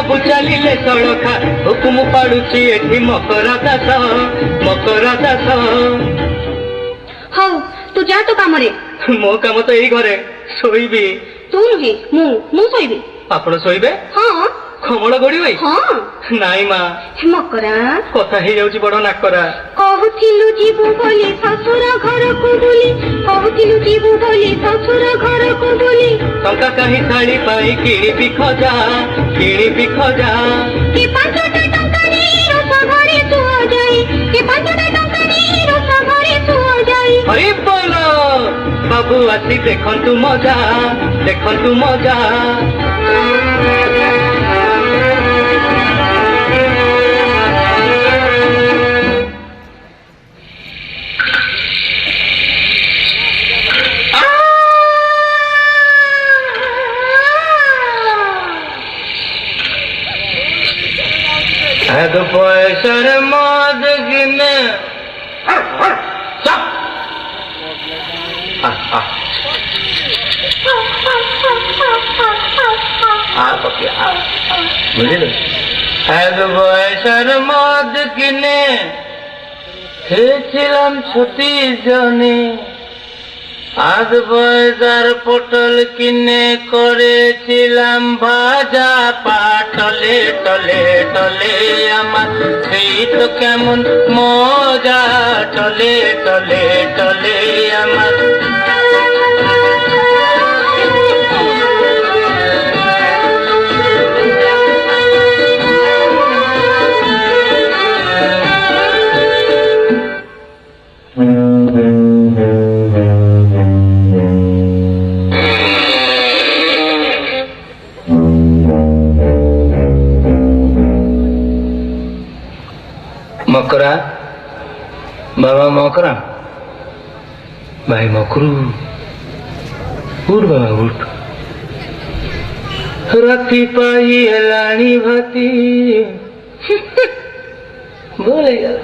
ସବୁ ଚାଲିଲେ ସଳଖା ହୁକୁମ ପାଡୁଛି ଏଠି ମକର ଦାସ ମକର ଦାସ। ହଉ ତୁ ଯା ତୋ କାମରେ। ମୋ କାମ ତ ଏଇ ଘରେ ଶୋଇବି। ତୁ ନୁହେଁ ମୁଁ ଶୋଇବି। ଆପଣ ଶୋଇବେ? ହଁ। ଖମଳ ଗଡ଼ିବେ? ହଁ। ନାଇଁ ମା ମକରା କଥା ହେଇଯାଉଛି ବଡ ନାକରା। କହୁଥିଲୁ ଯିବୁ ବୋଲି ଶ୍ୱଶୁର ଘରକୁ ବୁଲି କହୁଥିଲୁ ଯିବୁ ବୋଲି ଶ୍ୱଶୁର ଘରକୁ ବୁଲି ଟଙ୍କା କାହିଁ ଶାଢୀ ପାଇଁ କିଣିବି ଖଜା କିଣିବି ଖଜା। କି 5ଟା ଟଙ୍କା ନେଇ ରୋଷ ଘରେ ଶୁଅ ଯାଇ କି 5ଟା ଟଙ୍କା ନେଇ ରୋଷ ଘରେ ଶୁଅ ଯାଇ। ହରି ବୋଲ ବାବୁ ଆସି ଦେଖନ୍ତୁ ମଜା ଦେଖନ୍ତୁ ମଜା। পয়সার মদ কিনে বুঝলি এক পয়সার মদ কিনে খেয়েছিলাম ছুটি জনে। আধ পয়সার পটল কিনে করেছিলাম ভাজা পাটলে টলে টলে আমার সেই তো কেমন মজা টলে টলে টলে আমার। মকরা বাবা মকরা ভাই মকরু উঠ বাবা উঠ। রাতি পাই হেলাଣି ভাতি বলে গেল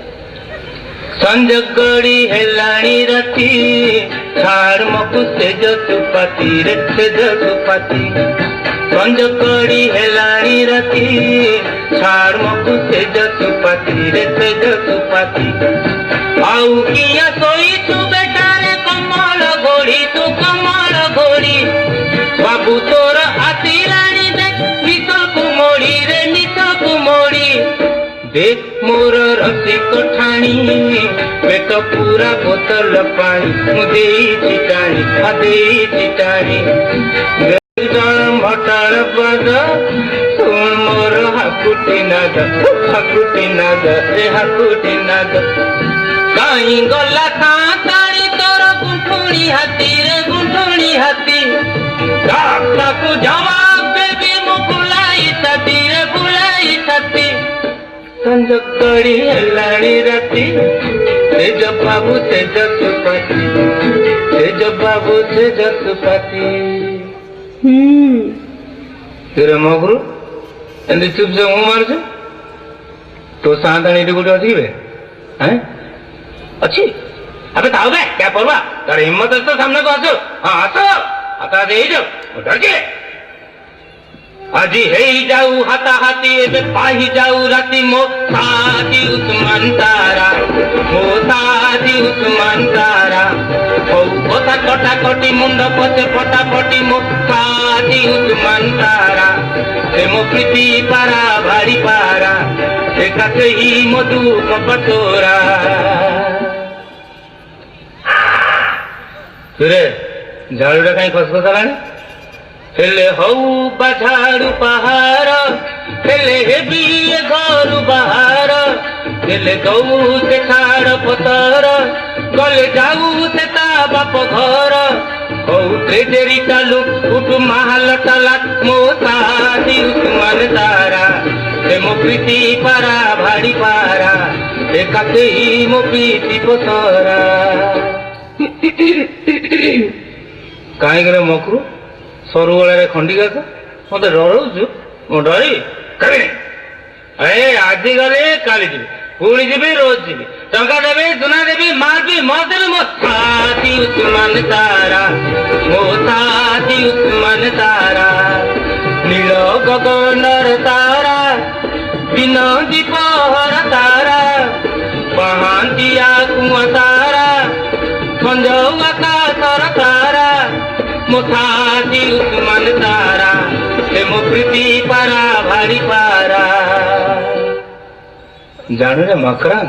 সঞ্ଜ ଗଡ଼ି ହେଲାଣି ରାତି ଛାଡ଼ ମକୁ ସେଜ ସୁପାତି ରେ ସେଜ ସୁପାତି। ସଞ୍ଜ ଗଡ଼ି ହେଲାଣି ରାତି ଛାଡ଼ ମକୁ ସେଜ ସୁପାତି ରେ ସେଜ ସୁପାତି। ଆଉ କିଆ ଶୋଇଛୁ ବେଟାରେ କମଳ ଘୋଡ଼ି ତୁ କମଳ ଘୋଡ଼ି ବାବୁ ତୋର ଆସିଲାଣି ଦେଖ ନିଶକୁ ମୋଡ଼ି ରେ ନିଶକୁ ମୋଡ଼ି। देख मोर रसिक ठाणी पेट पूरा बोतल पानी मुझे टाणी भटार पद सुन मोर हाकुटी नाद ए हाकुटी नाद। कहीं गला ताड़ी तोर गुंठुणी हाथी रे गुंठुणी हाथी को जवाब देवी मुकुलाई छाती रे बुलाई छाती। संज गड़ी हेलाणी राती तेज बाबू तेज सुपाती तेज बाबू तेज सुपाती। तेरे मगरू एंदी चुप से मुंह मार तो सांताणी गुटे अच्छी बे हैं अच्छी अबे ताऊ बे क्या परवा तार हिम्मत तो सामने को आसो। हाँ आसो आता दे जाओ डर के আজি হেই যাও হাতা হাতি এবে পাহি যাও রাতি মো সাদি উসমান তারা মো সাদি উসমান তারা ও কথা কটা কটি মুন্ড পচে পটা পটি মো সাদি উসমান তারা সে মো প্রীতি পারা ভারি পারা সে কাছে হি মধু কপটোরা। রে ঝাড়ুটা কাই খসখসালানি हेले हऊ बाझाड़ू पहाड़ हेले हेबी घर बाहर हेले गऊ से छाड़ पतर गले जाऊ से ता बाप घर हऊ ट्रेजेरी टालू उठू महाल टाला मो सादी उस्मान तारा हे मो प्रीति पारा भाड़ी पारा हे काके ही मो प्रीति पसरा। काहे करे मकरू सरुगोड़े खंडिका मत डरऊ मु डरी कभी अरे आज गले काली जी पुणी जी रोज जी टंका देवी सुना देवी मार भी मत देवी मो साथी उस्मान तारा मो साथी उस्मान तारा नील गगनर तारा ଛାତି ଉସ୍ମାନ ତାରା ସେ ମୋ ପ୍ରୀତି ପାରା ଭାରି ପାରା। ଜାଣୁରେ ମକରାନ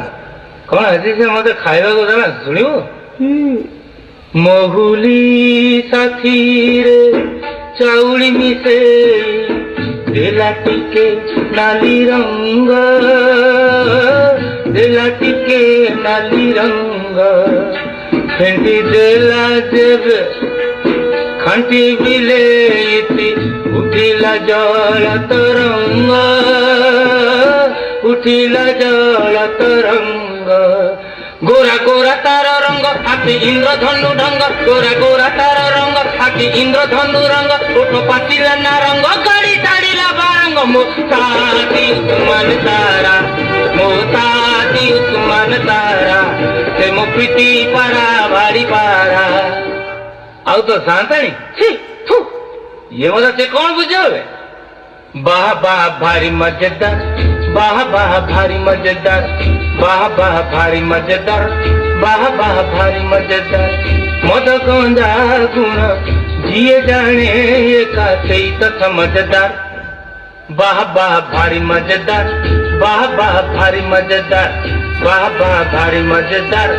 କଣ ଆଜି ସେ ମତେ ଖାଇବାକୁ ଦେଲା ଶୁଣିବୁ? ମହୁଲି ସାଥିରେ ଚାଉଳି ମିଶେଇ ଦେଲା ଟିକେ ନାଲି ରଙ୍ଗ, ଦେଲା ଟିକେ ନାଲି ରଙ୍ଗ, ଫେଣ୍ଟି ଦେଲା ଯେବେ ଖାଣ୍ଟି ବିଲେଇତି ଉଠିଲା ଜଳ ତରଙ୍ଗ, ଉଠିଲା ଜଳ ତରଙ୍ଗ। ଗୋରା ଗୋରା ତାର ରଙ୍ଗ ଆଖି ଇନ୍ଦ୍ରଧନୁ ଢଙ୍ଗ, ଗୋରା ଗୋରା ତାର ରଙ୍ଗ ଆଖି ଇନ୍ଦ୍ରଧନୁ ରଙ୍ଗ, ଓଠ ପାଚିଲା ନା ରଙ୍ଗ ଗାଡ଼ି ଛାଡ଼ିଲା ବାରଙ୍ଗ। ମୋ ଛାତି ଉସ୍ମାନ ତାରା, ମୋ ଛାତି ଉସ୍ମାନ ତାରା ସେ ମୋ ପ୍ରୀତି ପାରା ଭାରି ପାରା। ଆଉ ତ ସାନ୍ତାଣୀ ଇଏ ମତେ ସେ କଣ ବୁଝାवे? ବାହ ବାହ ଭାରି ମଜେଦାର, ବାହ ବାହ ଭାରି ମଜେଦାର, ବାହ ବାହ ଭାରି ମଜେଦାର, ବାହ ବାହ ଭାରି ମଜେଦାର। ମଦ ଗଞ୍ଜା ଗୁଣ ଯିଏ ଜାଣେ ଏକା ସେଇ ତ ସମଝଦାର। ବାହ ବାହ ଭାରି ମଜେଦାର, ବାହ ବାହ ଭାରି ମଜେଦାର, ବାହ ବାହ ଭାରି ମଜେଦାର,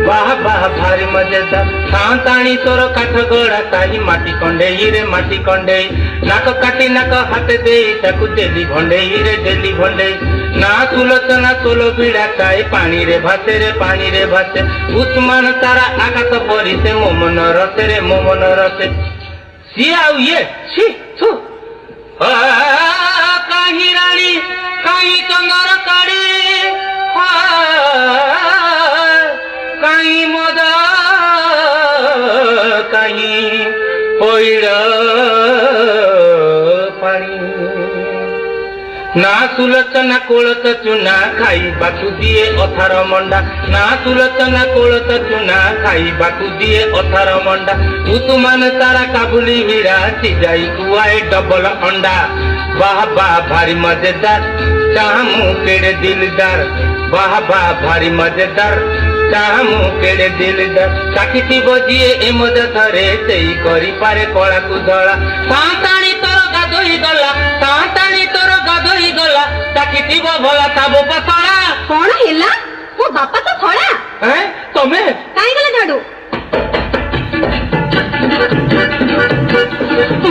ବାହ ବାହ ଭାରି ମଜେଦାର। ସାନ୍ତାଣୀ ତୋର କାଠ ଗড়ା ସାହି ମାଟି କଣ୍ଡେଇ ରେ ମାଟି କଣ୍ଡେଇ, ନାକ କାଟି ନାକ ହାତେ ଦେଇ ତାକୁ ଡେଲି ଭଣ୍ଡେଇ ରେ ଡେଲି ଭଣ୍ଡେଇ। ନା ସୁଲୋଚନା ତୋଲ ବିଡ଼ା ଖାଏ ପାଣିରେ ଭାସେ ରେ ପାଣିରେ ଭାସେ, ଉସ୍ମାନ ତାରା ଆକାଶ ପରି ସେ ମୋ ମନ ରସେ ରେ ମୋ ମନ ରସେ। ସିଏ ଆଉ ଇଏ ଛି ଥୁ କାହିଁ ରାଣୀ କାହିଁ ଚନ୍ଦର କାଳି, କାହିଁ ମଦ କାହିଁ ପଇଡ଼ ପାଣି। ନା ସୁଲୋଚନା କୋଳଥ ଚୁନା ଖାଇବାକୁ ଦିଏ ଅଥାର ମଣ୍ଡା, ନା ସୁଲୋଚନା କୋଳଥ ଚୁନା ଖାଇବାକୁ ଦିଏ ଅଥାର ମଣ୍ଡା। ଉସ୍ମାନ ତାରା କାବୁଲି ହୀରା ସିଝାଇ ଖୁଆଏ ଡବଲ ଅଣ୍ଡା। ବାହ ବାହ ଭାରି ମଜେଦାର ଚାହା ମୁଁ କେଡ଼େ ଦିଲଦାର, ବାହ ବାହ ଭାରି ମଜେଦାର ଚାହା ମୁଁ କେଡ଼େ ଦିଲଦାର। ଚାଖିଥିବ ଯିଏ ଏ ମଜା ଥରେ ସେଇ କରିପାରେ କଳାକୁ ଧଳା। ସାନ୍ତାଣୀ ତୋର ଗାଧୋଇ ଗଲା, ସାନ୍ତାଣୀ ତୋର ଗାଧୋଇ ଗଲା, ଚାଖିଥିବ ଭଲା ଥାବ ପସଳା। କଣ ହେଲା? ମୋ ବାପା ତ ଖଳା। ତମେ କାହିଁ ଗଲା ଝାଡୁ?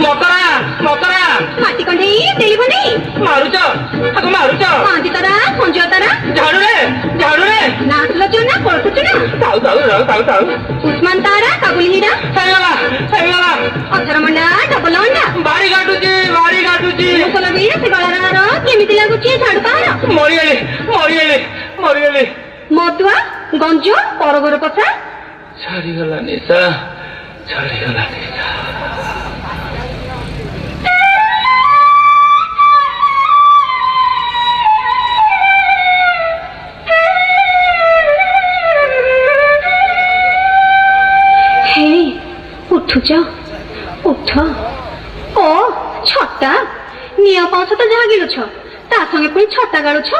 ମକରା ମକରା ମାଟି କଣ୍ଢେଇ ତେଲି କଣ୍ଢେଇ ମାରୁଛ ତାକୁ ମାରୁଛ। କାନ୍ଦି ତାରା ସଞ୍ଜୟ ତାରା ଝାଡୁରେ ଝାଡୁରେ ନାଚଲ ଚୁନା କୋଳଥ ଚୁନା ଥାଉ ଥାଉ ଥାଉ ଥାଉ ଥାଉ। ଉସ୍ମାନ ତାରା କାବୁଲି ହୀରା ହେଇଗଲା ହେଇଗଲା। ଅଥର ମଣ୍ଡା ଡବଲ ଅଣ୍ଡା ବାଡ଼ି କାଟୁଛି ବାଡ଼ି କାଟୁଛି। ମୁସଲ ବି ସେ ଗଳାର ହାର କେମିତି ଲାଗୁଛି ଝାଡୁ ପାହାର? ମରିଗଲି ମରିଗଲି ମରିଗଲି। ମଦୁଆ ଗଞ୍ଜ ପରଘର କଥା ଛାଡ଼ିଗଲା ନିଶା ଛାଡ଼ିଗଲା ନିଶା। ଉଠୁଛ ଉଠ। ଓ ଛଟା ନିଆଁ ପାଉଛ ତ ଯାହା ଗିଳୁଛ ତା ସଙ୍ଗେ ପୁଣି ଛଟା ଗାଳୁଛ।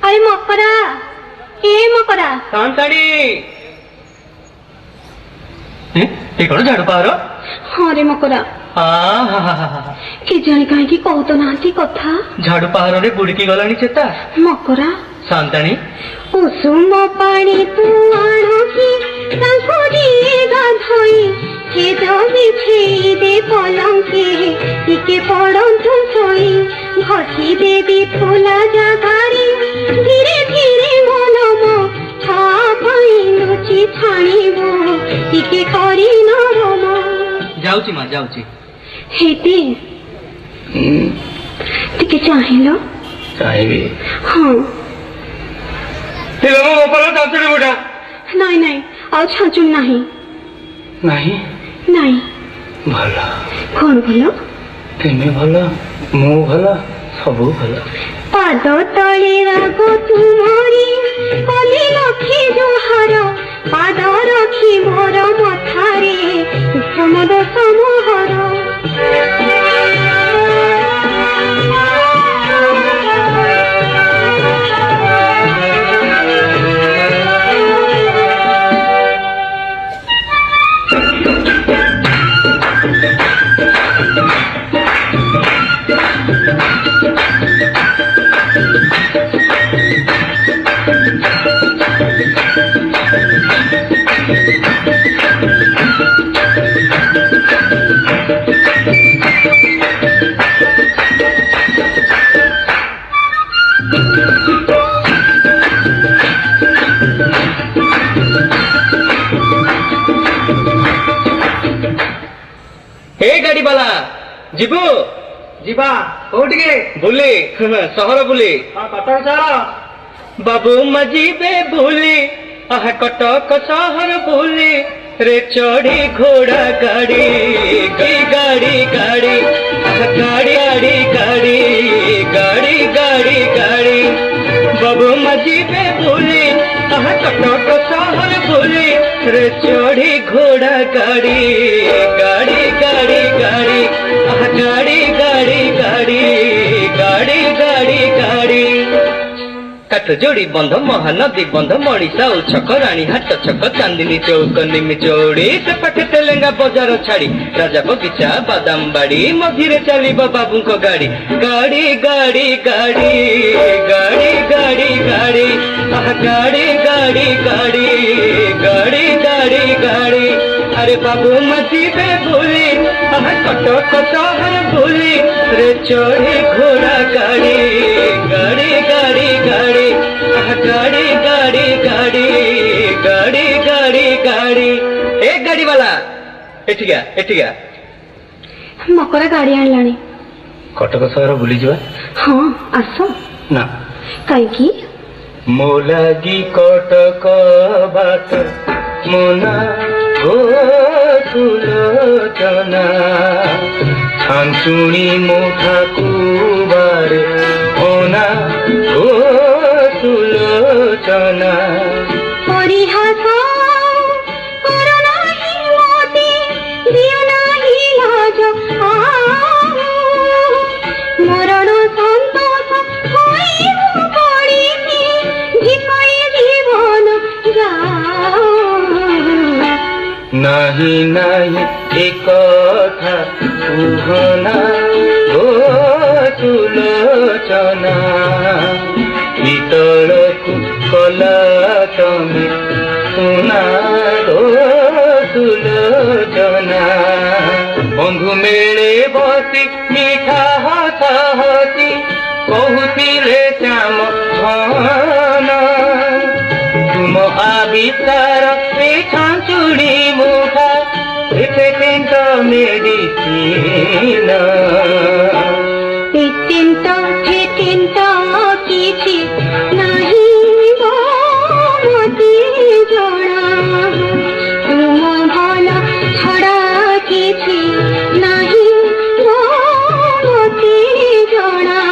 ଆରେ ମକରା ଏ ମକରା ସାନ୍ତାଣୀ ଏ କଣ ଝାଡୁ ପାହାର? ହଁ ରେ ମକରା କେଜାଣି କାହିଁକି କହୁତ ନାହାନ୍ତି କଥା। ଝାଡୁ ପାହାରରେ ବୁଡିକି ଗଲାଣି ଚେତା। ମକରା ସାନ୍ତାଣୀ ଉଷୁମ ପାଣି ତୁ ଆଣକି ତାଙ୍କୁ ଦିଏ ଗାଧୋଇ, ଛେଦ ବିଛେଇ ଦେ ପଲଙ୍କେ ଟିକେ ପଡ଼ନ୍ତୁ ଶୋଇ। ଘଷି ଦେବି ଫୁଲା ଜାଗାରେ ଧୀରେ ଧୀରେ ମନମ ଛା ପାଇଁ ଲୁଚି ଛାଣିବ ଟିକେ କରି ନରମ। ଯାଉଛି ମା ଯାଉଛି। ହେଟି ଟିକେ ଚାହିଁଲ? ଚାହିଁବି। ହଁ ନାଇଁ ନାଇଁ ଆଉ ଛାଞ୍ଚୁଣି ନାହିଁ। ନାହିଁ ନାଇଁ ଭଲ। କଣ ଭଲ? ତୁମେ ଭଲ ମୁଁ ଭଲ ସବୁ ଭଲ। ପାଦ ତଳେ ରାଗ ତୁମରି କଲି ଲକ୍ଷେ ଜୁହାର, ପାଦ ରଖି ମୋର ମଥାରେ ସମଦ ସମହର। ଯିବା କୋଉଠିକି? ବୁଲି ସହର ବୁଲି କଟକ ସହର। ବାବୁ ମଜିବେ ବୁଲି ଆହା କଟକ ସହର ବୁଲି ରେ ଚଢି ଘୋଡ଼ା ଗାଡ଼ି ଗାଡ଼ି ଗାଡ଼ି ଆହା ଗାଡ଼ି ଗାଡ଼ି ଗାଡ଼ି ଗାଡ଼ି ଗାଡ଼ି ବାବୁ ମଜିବେ ବୁଲି আহা কটক শহর বলে রে চড়ি ঘোড়া গাড়ি গাড়ি গাড়ি গাড়ি আহা গাড়ি গাড়ি গাড়ি গাড়ি গাড়ি গাড়ি কাঠ যোড়ি বন্ধ মহানদী বন্ধ মଣିষা ও ছক রানীহাট ছক চান্দিনী চৌক নিমি চৌড়ি সেপাখে তেলেঙ্গা বଜାର ছাড়ি রাজা বগিচা বাদাম বাড়ি মঝিরে চালিব বাবুঙ্ক গাড়ি গাড়ি গাড়ি গাড়ি গাড়ি গাড়ি গাড়ি আহা গাড়ি গাড়ি গাড়ি গাড়ি গাড়ি গাড়ি আরে বাবু মজিবে ভুলি আহা কটক শহর ভুলি রে চড়ি ঘোড়া গাড়ি গাড়ি গাড়ি গাড়ি আহা গাড়ি গাড়ি গাড়ি গাড়ি গাড়ি গাড়ি এ গাড়িওয়ালা এଠିକା ମକରା ଗାଡି ଆଣିଲାଣି। କଟକ ସହର ବୁଲିଯିବା। ହଁ ଆସ। ନା କାହିଁକି? ମୋ ଲାଗି କଟକ ବାଟ ମୋନା ଓ ସୁଲୋଚନା ଛାଞ୍ଚୁଣି ମୁଠାକୁ ବାରେ ଓନା ଓ ସୁଲୋଚନା ପରିହାସ କର ନାହିଁ ମୋତେ ଦିଅ ନାହିଁ ଲାଜ ମରଣ ସନ୍ତୋଷ ହୋଇ ମୁଁ ପଡ଼ିଛି ଝିକଇ ଜୀବନ ଯାଅ ନାହିଁ ନାହିଁ ଏ କଥା କୁହନା ଓ ସୁଲୋଚନା ପିତଳକୁ କଲା ତମେ ସୁନା ଓ ସୁଲୋଚନା ବନ୍ଧୁ ମେଳେ ବସି ମିଠା ହସ ହସି କହୁଥିଲେ ଶ୍ୟାମ ଧନ ତୁମ ଆବିଷ୍କାର ଏ ଛାଞ୍ଚୁଣି ମୁଠା ଏତେଣ୍ଟ ମେଡିସିନ ଏତେଣ୍ଟ ଠେଟେଣ୍ଟ କିଛି ନାହିଁ ମୋତେ ଜଣା ତୁମ ଭଲ ଛଡ଼ା କିଛି ନାହିଁ ମୋତେ ଜଣା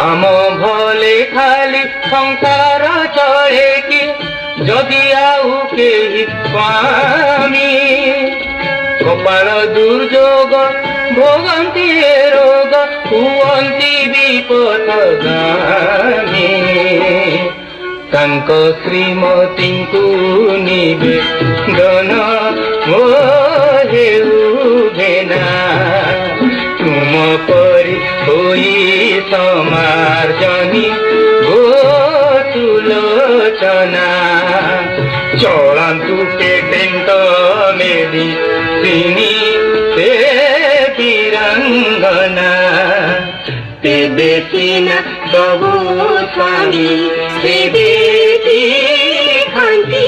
ଆମ ଭଲେ ଖାଲି ସଂସାର ଚଳେ କି ଯଦି ଆଉ କେହି ସ୍ୱାମୀ କପାଳ ଦୁର୍ଯୋଗ ଭୋଗନ୍ତି ଏ ରୋଗ ହୁଅନ୍ତି ବିପଦଗାମୀ ତାଙ୍କ ଶ୍ରୀମତୀଙ୍କୁ ନିବେଦନ ଓ ହେଉବେନା ତୁମ ପରି ହୋଇ ସମାର୍ଜନୀ ଓ ସୁଲୋଚନା ଚଳାନ୍ତୁ ପେଟେଣ୍ଟ ମେଡିସିନି ସେ ବୀରାଙ୍ଗନା ତେବେ ସିନା ସବୁ ସ୍ୱାମୀ ତେବେ ଖାନ୍ତି